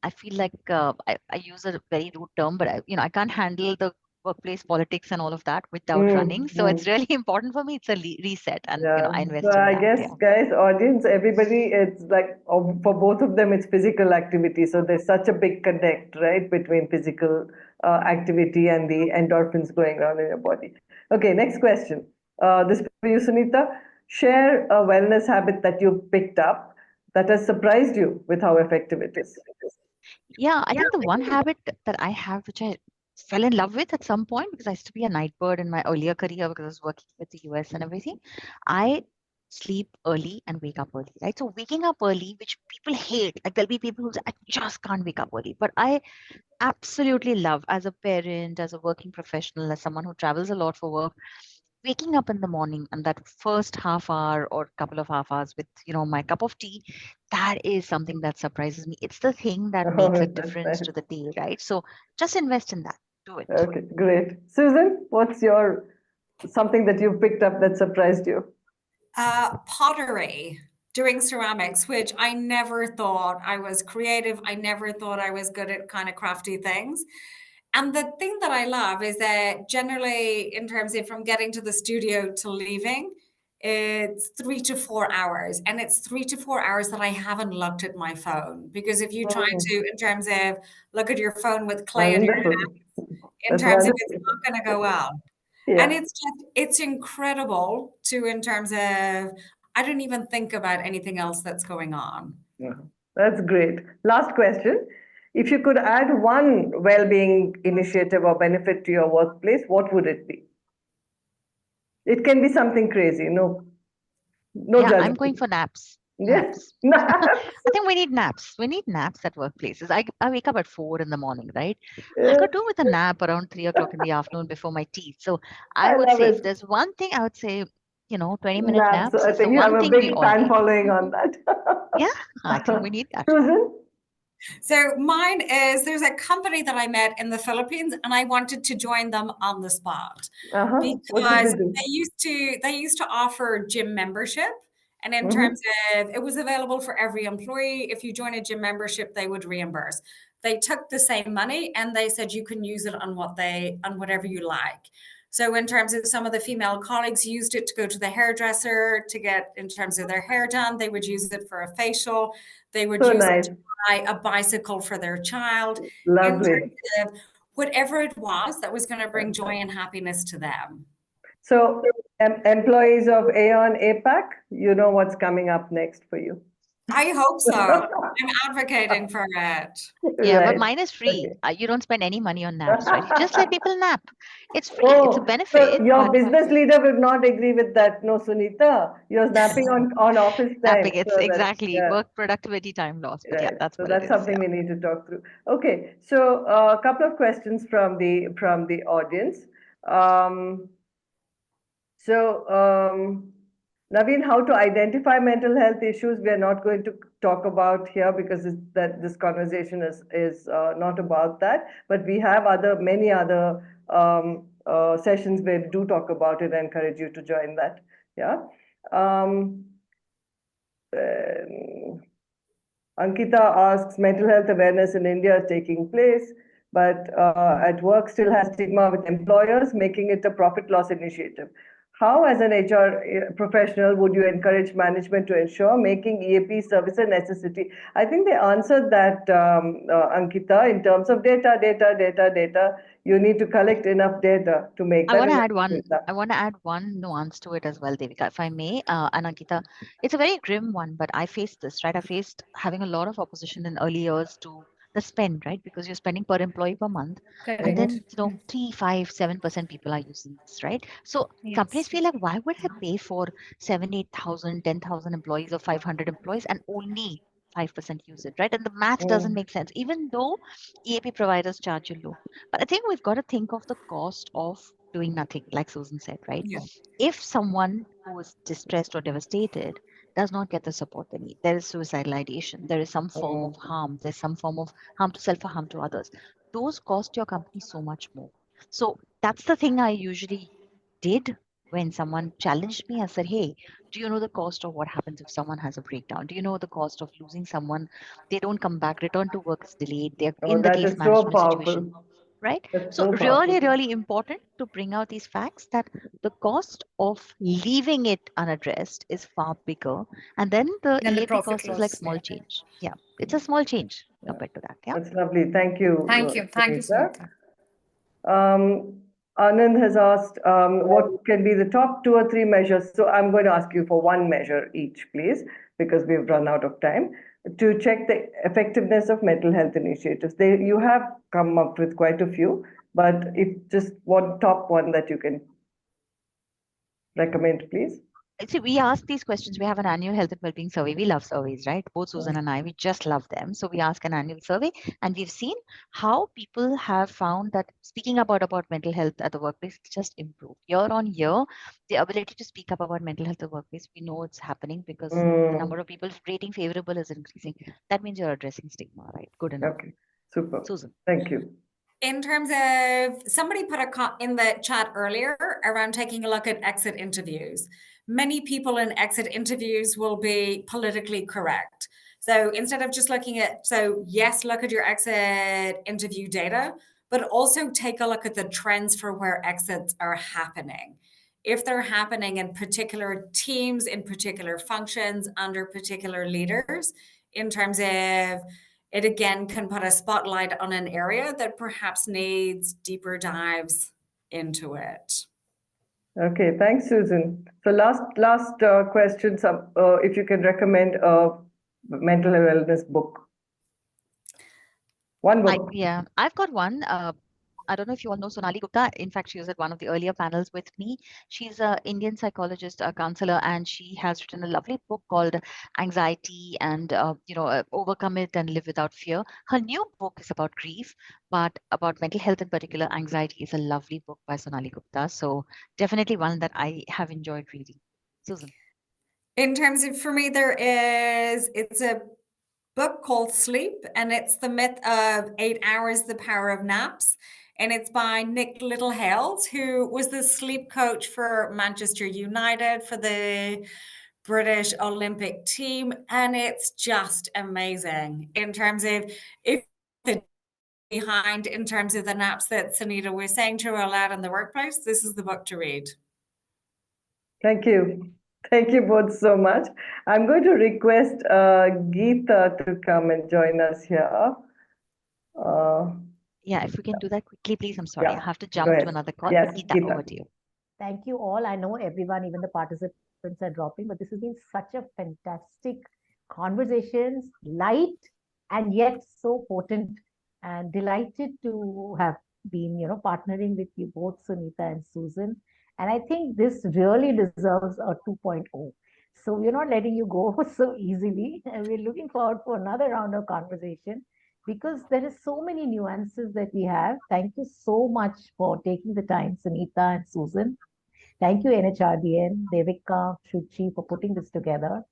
I feel like I use a very rude term, but I can't handle the workplace politics and all for without running. So it's Mm. really important for me. It's a reset, and Yeah, I so invest in I that. guess, Yeah. guys, audience, everybody, it's like for both of them, it's physical activity. So there's such a big connect, right, between physical activity and the endorphins going around in your body. Okay, next question. This for you, Sunita. Share a wellness habit that you picked up that has surprised you with how effective it is. Yeah, I think the one habit that I have, which I fell in love with at some point, because I used to be a night bird in my earlier career because I was working with the US and everything. I sleep early and wake up early, right? So waking up early, which people hate, like there'll be people who say, I just can't wake up early. But I absolutely love, as a parent, as a working professional, as someone who travels a lot for work, waking up in the morning and that first half hour or couple of half hours with my cup of tea, that is something that surprises me. It's the thing that makes a Oh, that's difference nice. to the day, right? So just invest in that. Do it. Okay, great. Susan, what's your something that you picked up that surprised you? Pottery, doing ceramics, which I never thought I was creative. I never thought I was good at kind of crafty things. And the thing that I love is that generally, in terms of from getting to the studio to leaving, it's 3 to 4 hours. And it's 3 to 4 hours that I haven't looked at my phone. Because if you try Oh, to, in terms of look at your phone with clay in your wonderful. in That's terms of it's wonderful. not going to go well. And Yeah. it's incredible to in terms of I don't even think about anything else that's going on. Yeah. That's great. Last question. If you could add one well-being initiative or benefit to your workplace, what would it be? It can be something crazy. No Yeah, I'm going judgment. for naps. Yes. Naps. I think we need naps. We need naps at workplaces. I wake up at 4 in the morning, right? I could do with a nap around 3 o'clock in the afternoon before my teeth. So I I would love say it. if there's one thing, I would say, 20-minute Naps. naps I is the think you have one a thing we big all fan need. following on that. Yeah, I think we need that. Susan? So mine is, there's a company that I met in the Philippines and I wanted to join them on the spot What did because they do? they used to offer gym membership. And in terms of, it was available for every employee. If you join a gym membership, they would reimburse. They took the same money and they said you can use it on whatever you like. So in terms of some of the female colleagues used it to go to the hairdresser to get, in terms of their hair done, they would use it for a facial. They would So use nice. it to buy a bicycle for their child. In Lovely. terms of whatever it was that was going to bring joy and happiness to them. So, employees of Aon APAC, you know what's coming up next for you. I hope so. I'm advocating for it. Yeah, Right. but mine is free. Okay. You don't spend any money on naps, right? You just let people nap. It's free. It's a Oh, benefit. so your but business leader would not agree with that. No, Sunita, you're napping on office time. napping, it's So exactly yeah, work productivity time loss. But yeah, right. that's So what it that's is. something Yeah. we need to talk through. Okay, so a couple of questions from the audience. Um, Naveen, how to identify mental health issues, we are not going to talk about here because this conversation is not about that. But we have many other sessions where we do talk about it. I encourage you to join that. Yeah. Ankita asks, mental health awareness in India is taking place, but at work still has stigma with employers, making it a profit loss initiative. How, as an HR professional, would you encourage management to ensure making EAP service a necessity? I think they answered that, Ankita, in terms of data. You need to collect enough data to make I that. want to add one. I want to add one nuance to it as well, Devika, if I may. And Ankita, it's a very grim one, but I faced this, right? I faced having a lot of opposition in early years to the spend, right? Because you're spending per employee per month, and then 3, 5, 7% people are using this, right? So companies feel like, why would I pay for 7, 8,000, 10,000 employees or 500 employees and only 5% use it, right? And the math doesn't make sense, even though EAP providers charge you low. But I think we've got to think of the cost of doing nothing, like Susan said, right? Yeah. If someone who is distressed or devastated does not get the support they need, there is suicidal ideation, there is some form of harm, there's some form of harm to self or harm to others. Those cost your company so much more. So that's the thing I usually did when someone challenged me. I said, hey, do you know the cost of what happens if someone has a breakdown? Do you know the cost of losing someone? They don't come back, return to work is delayed, they're in the That case is so management situation, powerful. right? That's So so really, powerful. really important to bring out these facts that the cost of leaving it unaddressed is far bigger. And then the EAP cost is like small change. Yeah, it's a small change compared to that. Yeah. That's lovely. Thank you. Thank you, Sunita. Sunita. Anand has asked, what can be the top 2 or 3 measures? So I'm going to ask you for one measure each, please, because we've run out of time, to check the effectiveness of mental health initiatives. You have come up with quite a few, but if just one top one that you can recommend, please. See, we ask these questions. We have an annual health and well-being survey. We love surveys, right? Both Susan and I, we just love them. So we ask an annual survey, and we've seen how people have found that speaking about mental health at the workplace just improved year on year. The ability to speak up about mental health at the workplace, we know it's happening because the number of people rating favorable is increasing. That means you're addressing stigma, right? Good enough. Okay, super. Susan. Thank you. In terms of, somebody put in the chat earlier around taking a look at exit interviews. Many people in exit interviews will be politically correct. So instead of just looking at, yes, look at your exit interview data, but also take a look at the trends for where exits are happening. If they're happening in particular teams, in particular functions, under particular leaders, in terms of, it again can put a spotlight on an area that perhaps needs deeper dives into it. Okay, thanks, Susan. So last question, if you can recommend a mental wellness book. One book. I've got one. I don't know if you all know Sonali Gupta. In fact, she was at one of the earlier panels with me. She's an Indian psychologist, a counselor, and she has written a lovely book called Anxiety and, Overcome It and Live Without Fear. Her new book is about grief, but about mental health in particular, Anxiety is a lovely book by Sonali Gupta. So definitely one that I have enjoyed reading. Susan. In terms of, for me, it's a book called Sleep, and it's the myth of 8 hours, the power of naps. And it's by Nick Littlehales, who was the sleep coach for Manchester United, for the British Olympic team. And it's just amazing in terms of if the behind in terms of the naps that Sunita was saying to roll out in the workplace, this is the book to read. Thank you. Thank you both so much. I'm going to request Geeta to come and join us here. Yeah, if we can do that quickly, please. I'm sorry, Yeah, I have to go jump to ahead. another call. Yes, But Geeta, Geeta. over to you. Thank you all. I know everyone, even the participants are dropping, but this has been such a fantastic conversations, light and yet so potent, and delighted to have been, partnering with you both, Sunita and Susan. And I think this really deserves a 2.0. So we're not letting you go so easily. And we're looking forward for another round of conversation because there is so many nuances that we have. Thank you so much for taking the time, Sunita and Susan. Thank you, NHRDN, Devika, Shuchi, for putting this together.